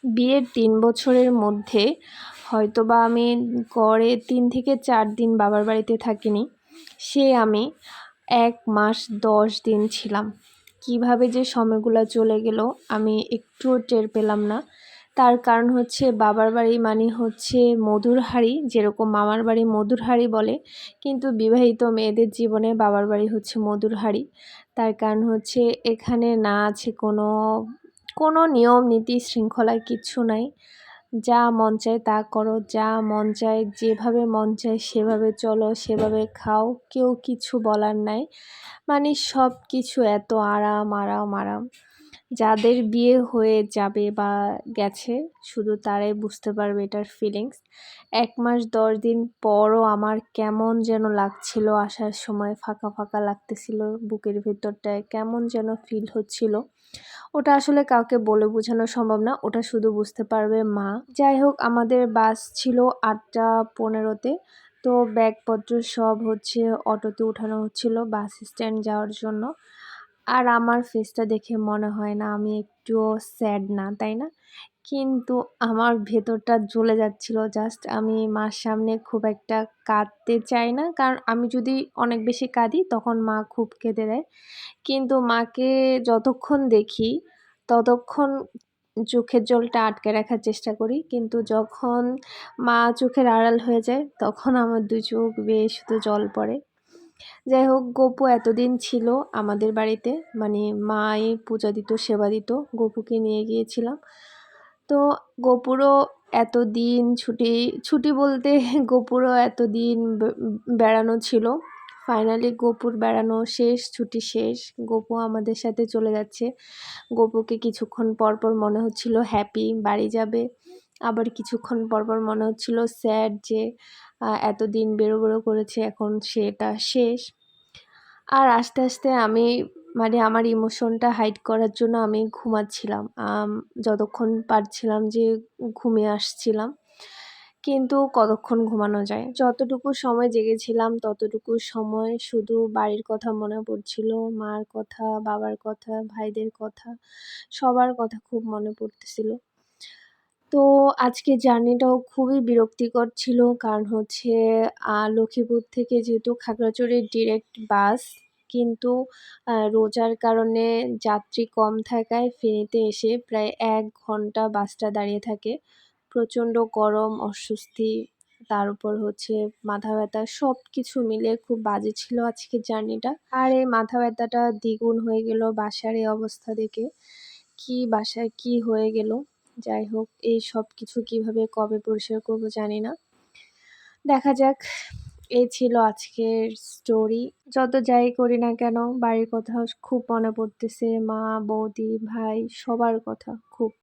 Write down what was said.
বিয়ের ৩ বছরের মধ্যে হয়তোবা আমি গড়ে ৩ থেকে ৪ দিন বাবার বাড়িতে থাকিনি। আমি ১ মাস ১০ দিন ছিলাম। কিভাবে যে সময়গুলা চলে গেল আমি একটুও টের পেলাম না। তার কারণ হচ্ছে বাবার বাড়ি মানে হচ্ছে মধুর হাঁড়ি, যেরকম মামার বাড়ি মধুর হাঁড়ি বলে, কিন্তু বিবাহিত মেয়েদের জীবনে বাবার বাড়ি হচ্ছে মধুর হাঁড়ি। তার কারণ হচ্ছে এখানে না আছে কোনো নিয়ম নীতি শৃঙ্খলা কিচ্ছু নাই। যা মন চায় তা করো, যা মন চায় যেভাবে মন চায় সেভাবে চলো, সেভাবে খাও, কেউ কিছু বলার নাই। মানে সব কিছু এত আরাম আরাম আরাম। যাদের বিয়ে হয়ে যাবে বা গেছে শুধু তারাই বুঝতে পারবে এটার ফিলিংস। ১ মাস ১০ দিন পরও আমার কেমন যেন লাগছিল, আসার সময় ফাঁকা ফাঁকা লাগতেছিল বুকের ভেতরটায়, কেমন যেন ফিল হচ্ছিল। ওটা আসলে কাউকে বলে বোঝানো সম্ভব না, ওটা শুধু বুঝতে পারবে মা। যাই হোক, আমাদের বাস ছিল ৮টা ১৫-তে। তো ব্যাগপত্র সব হচ্ছে অটোতে উঠানো হচ্ছিল বাস স্ট্যান্ড যাওয়ার জন্য। আর আমার ফেসটা দেখে মনে হয় না আমি একটুও স্যাড না, তাই না? কিন্তু আমার ভেতরটা জ্বলে যাচ্ছিল। জাস্ট আমি মার সামনে খুব একটা কাঁদতে চাই না, কারণ আমি যদি অনেক বেশি কাঁদি তখন মা খুব কেঁদে দেয়। কিন্তু মাকে যতক্ষণ দেখি ততক্ষণ চোখের জলটা আটকে রাখার চেষ্টা করি, কিন্তু যখন মা চোখের আড়াল হয়ে যায় তখন আমার ২ চোখ বেয়ে শুধু জল পড়ে। যাই হোক, গপু এতদিন ছিল আমাদের বাড়িতে, মানে মাই পূজা দিত, সেবা দিত। গপুকে নিয়ে গিয়েছিলাম। তো গপুরও এতদিন ছুটি বলতে গপুরও এতদিন বেড়ানো ছিল। ফাইনালি গপুর বেড়ানো শেষ, ছুটি শেষ। গপু আমাদের সাথে চলে যাচ্ছে। গপুকে কিছুক্ষণ পরপর মনে হচ্ছিল হ্যাপি, বাড়ি যাবে। আবার কিছুক্ষণ পরপর মনে হচ্ছিল স্যাড, যে এতদিন বেরো করেছে, এখন সেটা শেষ। আর আস্তে আস্তে আমি মানে আমার ইমোশনটা হাইড করার জন্য আমি ঘুমাচ্ছিলাম। যতক্ষণ পারছিলাম যে ঘুমিয়ে আসছিলাম। কিন্তু কতক্ষণ ঘুমানো যায়? যতটুকু সময় জেগেছিলাম ততটুকু সময় শুধু বাড়ির কথা মনে পড়ছিল, মার কথা, বাবার কথা, ভাইদের কথা, সবার কথা খুব মনে পড়তেছিল। তো আজকের জার্নিটাও খুবই বিরক্তিকর ছিল, কারণ হচ্ছে লক্ষ্মীপুর থেকে যেহেতু খাগড়াছড়ির ডিরেক্ট বাস, কিন্তু রোজার কারণে যাত্রী কম থাকায় ফেনীতে এসে প্রায় ১ ঘন্টা বাসটা দাঁড়িয়ে থাকে। প্রচণ্ড গরম, অস্বস্তি, তার উপর হচ্ছে মাথা ব্যথা, সব কিছু মিলে খুব বাজে ছিল আজকের জার্নিটা। আর এই মাথা ব্যথাটা দ্বিগুণ হয়ে গেল বাসার এই অবস্থা দেখে। বাসায় কি হয়ে গেল? যাই হোক, এই সব কিছু কীভাবে কবে পরিষ্কার করব জানি না। দেখা যাক। এই ছিল আজকের স্টোরি। যত যাই করি না কেন বাড়ির কথা খুব মনে পড়তেছে, মা, বৌদি, ভাই সবার কথা খুব।